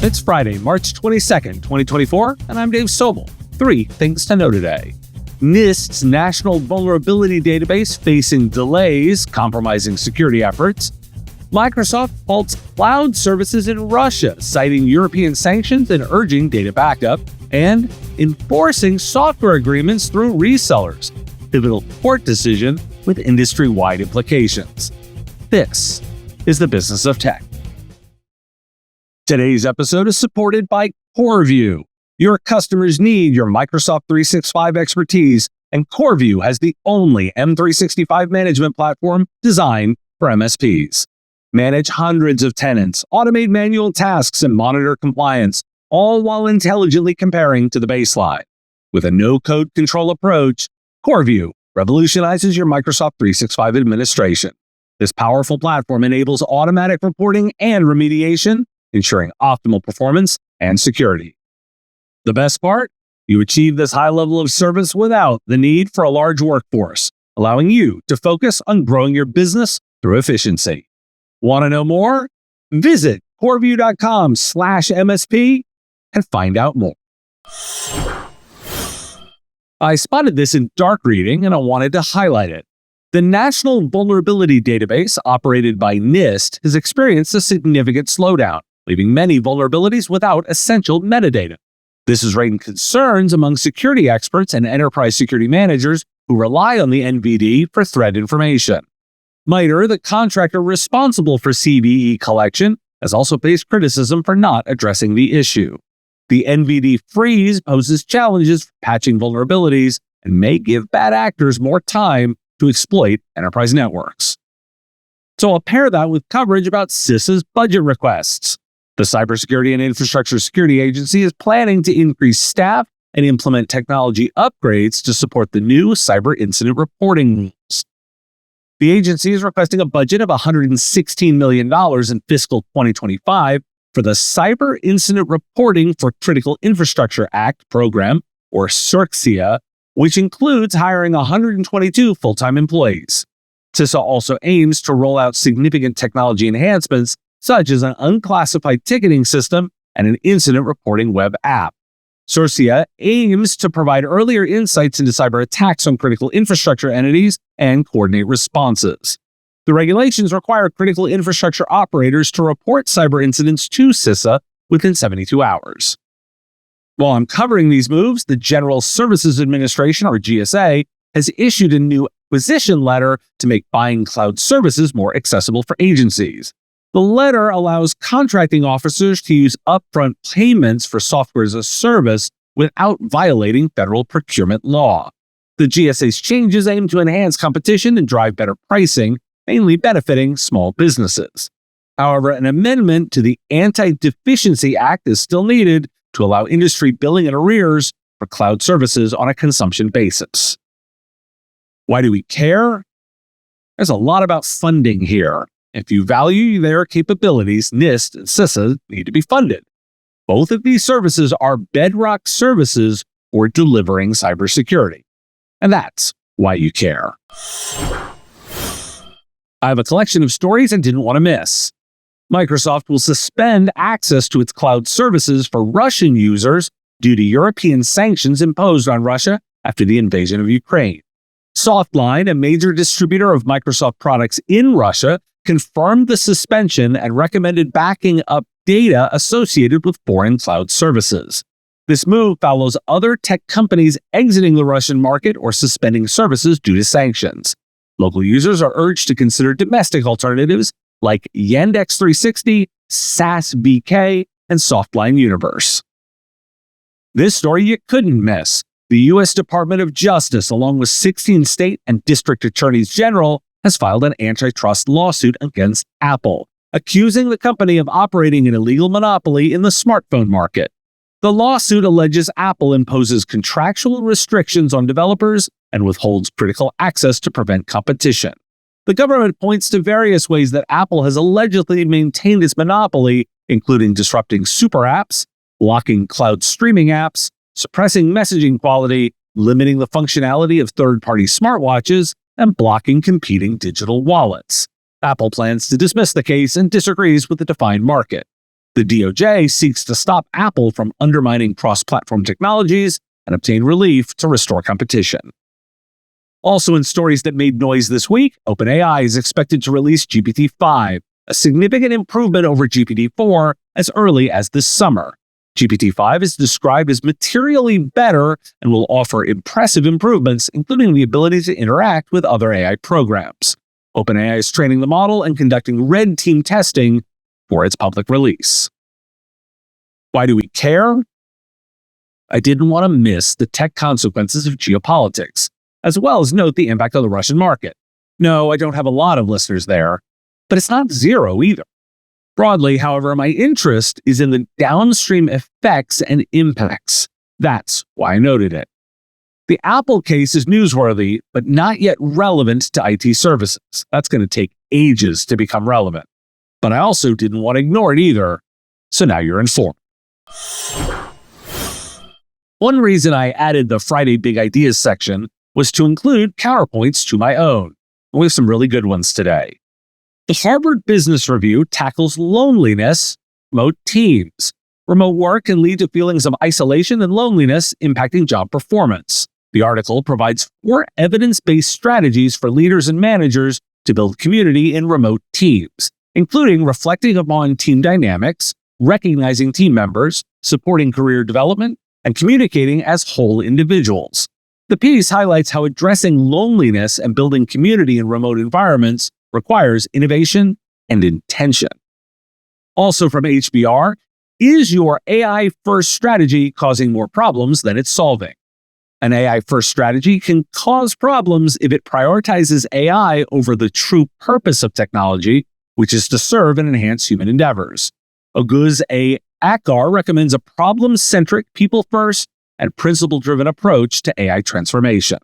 It's Friday, March 22nd, 2024, and I'm Dave Sobel. 3 things to know today. NIST's National Vulnerability Database facing delays, compromising security efforts. Microsoft halts cloud services in Russia, citing European sanctions and urging data backup. And enforcing software agreements through resellers. Pivotal court decision with industry-wide implications. This is the Business of Tech. Today's episode is supported by CoreView. Your customers need your Microsoft 365 expertise, and CoreView has the only M365 management platform designed for MSPs. Manage hundreds of tenants, automate manual tasks, and monitor compliance, all while intelligently comparing to the baseline. With a no-code control approach, CoreView revolutionizes your Microsoft 365 administration. This powerful platform enables automatic reporting and remediation, ensuring optimal performance and security. The best part? You achieve this high level of service without the need for a large workforce, allowing you to focus on growing your business through efficiency. Want to know more? Visit coreview.com/MSP and find out more. I spotted this in dark reading and I wanted to highlight it. The National Vulnerability Database, operated by NIST, has experienced a significant slowdown, leaving many vulnerabilities without essential metadata. This has raised concerns among security experts and enterprise security managers who rely on the NVD for threat information. MITRE, the contractor responsible for CVE collection, has also faced criticism for not addressing the issue. The NVD freeze poses challenges for patching vulnerabilities and may give bad actors more time to exploit enterprise networks. So I'll pair that with coverage about CISA's budget requests. The Cybersecurity and Infrastructure Security Agency is planning to increase staff and implement technology upgrades to support the new cyber incident reporting rules. The agency is requesting a budget of $116 million in fiscal 2025 for the Cyber Incident Reporting for Critical Infrastructure Act program, or CIRCSIA, which includes hiring 122 full-time employees. CISA also aims to roll out significant technology enhancements, such as an unclassified ticketing system and an incident reporting web app. CIRCSIA aims to provide earlier insights into cyber attacks on critical infrastructure entities and coordinate responses. The regulations require critical infrastructure operators to report cyber incidents to CISA within 72 hours. While I'm covering these moves, the General Services Administration, or GSA, has issued a new acquisition letter to make buying cloud services more accessible for agencies. The letter allows contracting officers to use upfront payments for software as a service without violating federal procurement law. The GSA's changes aim to enhance competition and drive better pricing, mainly benefiting small businesses. However, an amendment to the Anti-Deficiency Act is still needed to allow industry billing and arrears for cloud services on a consumption basis. Why do we care? There's a lot about funding here. If you value their capabilities, NIST and CISA need to be funded. Both of these services are bedrock services for delivering cybersecurity. And that's why you care. I have a collection of stories I didn't want to miss. Microsoft will suspend access to its cloud services for Russian users due to European sanctions imposed on Russia after the invasion of Ukraine. Softline, a major distributor of Microsoft products in Russia, confirmed the suspension and recommended backing up data associated with foreign cloud services. This move follows other tech companies exiting the Russian market or suspending services due to sanctions. Local users are urged to consider domestic alternatives like Yandex 360, SAS BK, and Softline Universe. This story you couldn't miss. The U.S. Department of Justice, along with 16 state and district attorneys general, has filed an antitrust lawsuit against Apple, accusing the company of operating an illegal monopoly in the smartphone market. The lawsuit alleges Apple imposes contractual restrictions on developers and withholds critical access to prevent competition. The government points to various ways that Apple has allegedly maintained its monopoly, including disrupting super apps, blocking cloud streaming apps, suppressing messaging quality, limiting the functionality of third-party smartwatches, and blocking competing digital wallets. Apple plans to dismiss the case and disagrees with the defined market. The DOJ seeks to stop Apple from undermining cross-platform technologies and obtain relief to restore competition. Also in stories that made noise this week, OpenAI is expected to release GPT-5, a significant improvement over GPT-4 as early as this summer. GPT-5 is described as materially better and will offer impressive improvements, including the ability to interact with other AI programs. OpenAI is training the model and conducting red team testing for its public release. Why do we care? I didn't want to miss the tech consequences of geopolitics, as well as note the impact on the Russian market. No, I don't have a lot of listeners there, but it's not zero either. Broadly, however, my interest is in the downstream effects and impacts. That's why I noted it. The Apple case is newsworthy, but not yet relevant to IT services. That's going to take ages to become relevant. But I also didn't want to ignore it either, so now you're informed. One reason I added the Friday Big Ideas section was to include counterpoints to my own. And we have some really good ones today. The Harvard Business Review tackles loneliness, remote teams. Remote work can lead to feelings of isolation and loneliness, impacting job performance. The article provides 4 evidence-based strategies for leaders and managers to build community in remote teams, including reflecting upon team dynamics, recognizing team members, supporting career development, and communicating as whole individuals. The piece highlights how addressing loneliness and building community in remote environments requires innovation and intention. Also from HBR, is your AI-first strategy causing more problems than it's solving? An AI-first strategy can cause problems if it prioritizes AI over the true purpose of technology, which is to serve and enhance human endeavors. Oguz A. Akar recommends a problem-centric, people-first, and principle-driven approach to AI transformation.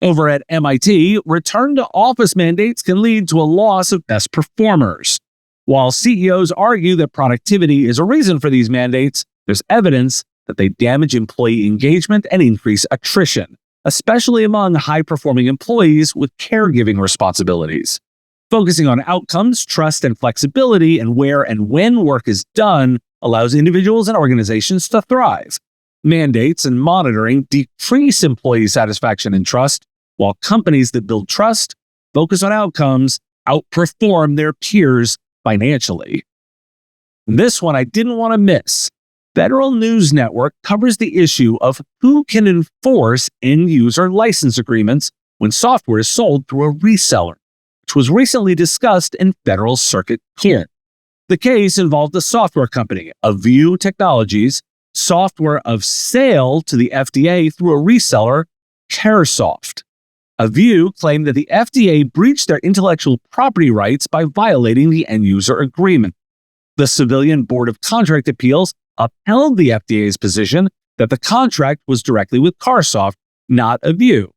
Over at MIT, return-to-office mandates can lead to a loss of best performers. While CEOs argue that productivity is a reason for these mandates, there's evidence that they damage employee engagement and increase attrition, especially among high-performing employees with caregiving responsibilities. Focusing on outcomes, trust, and flexibility, and where and when work is done allows individuals and organizations to thrive. Mandates and monitoring decrease employee satisfaction and trust, while companies that build trust, focus on outcomes, outperform their peers financially. This one I didn't want to miss. Federal News Network covers the issue of who can enforce end-user license agreements when software is sold through a reseller, which was recently discussed in Federal Circuit Court. The case involved a software company, Avue Technologies, software of sale to the FDA through a reseller, CareSoft. Avue claimed that the FDA breached their intellectual property rights by violating the end-user agreement. The Civilian Board of Contract Appeals upheld the FDA's position that the contract was directly with CareSoft, not Avue.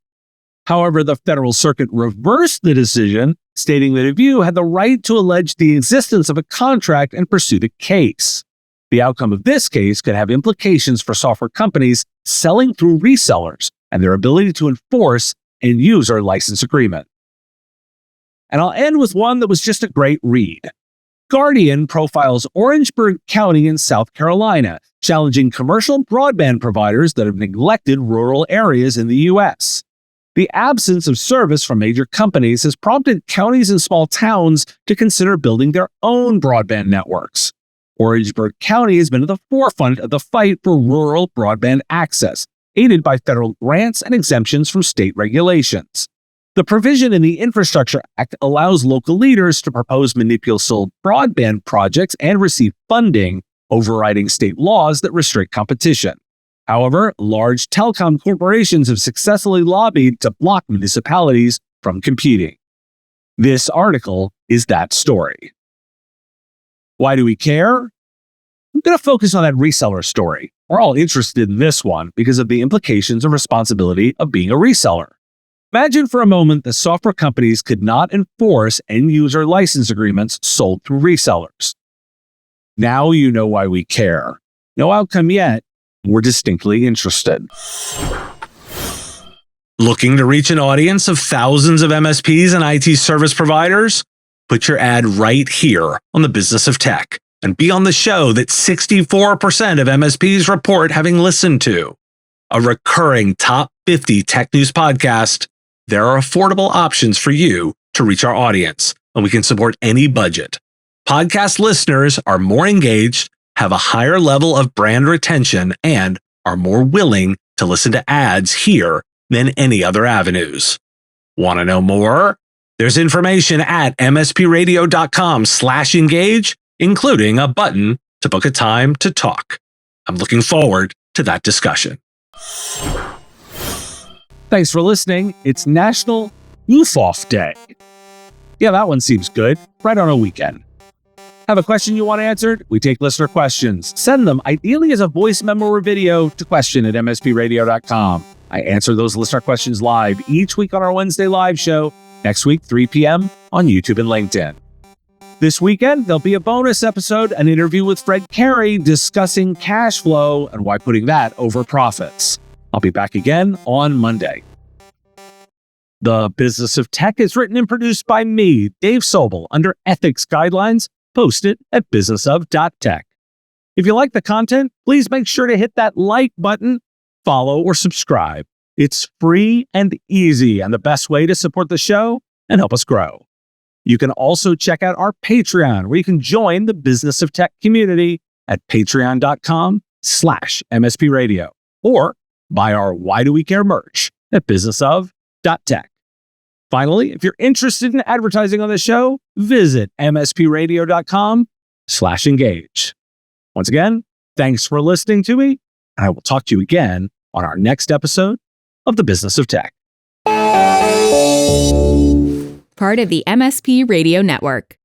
However, the Federal Circuit reversed the decision, stating that Avue had the right to allege the existence of a contract and pursue the case. The outcome of this case could have implications for software companies selling through resellers and their ability to enforce end-user license agreement. And I'll end with one that was just a great read. Guardian profiles Orangeburg County in South Carolina, challenging commercial broadband providers that have neglected rural areas in the U.S. The absence of service from major companies has prompted counties and small towns to consider building their own broadband networks. Orangeburg County has been at the forefront of the fight for rural broadband access, aided by federal grants and exemptions from state regulations. The provision in the Infrastructure Act allows local leaders to propose municipal broadband projects and receive funding, overriding state laws that restrict competition. However, large telecom corporations have successfully lobbied to block municipalities from competing. This article is that story. Why do we care? I'm going to focus on that reseller story. We're all interested in this one because of the implications and responsibility of being a reseller. Imagine for a moment that software companies could not enforce end-user license agreements sold through resellers. Now you know why we care. No outcome yet. We're distinctly interested. Looking to reach an audience of thousands of MSPs and IT service providers? Put your ad right here on the Business of Tech. and be on the show that 64% of MSPs report having listened to. A recurring top 50 tech news podcast, there are affordable options for you to reach our audience, and we can support any budget. Podcast listeners are more engaged, have a higher level of brand retention, and are more willing to listen to ads here than any other avenues. Want to know more? There's information at mspradio.com/engage, including a button to book a time to talk. I'm looking forward to that discussion. Thanks for listening. It's National Goof Off Day. Yeah, that one seems good. Right on a weekend. Have a question you want answered? We take listener questions. Send them, ideally as a voice memo or video, to question@mspradio.com. I answer those listener questions live each week on our Wednesday live show. Next week, 3 p.m. on YouTube and LinkedIn. This weekend, there'll be a bonus episode, an interview with Fred Carey discussing cash flow and why putting that over profits. I'll be back again on Monday. The Business of Tech is written and produced by me, Dave Sobel, under ethics guidelines posted at businessof.tech. If you like the content, please make sure to hit that like button, follow, or subscribe. It's free and easy and the best way to support the show and help us grow. You can also check out our Patreon, where you can join the Business of Tech community at patreon.com/MSP Radio, or buy our Why Do We Care merch at businessof.tech. Finally, if you're interested in advertising on the show, visit mspradio.com/engage. Once again, thanks for listening to me, and I will talk to you again on our next episode of the Business of Tech. Part of the MSP Radio Network.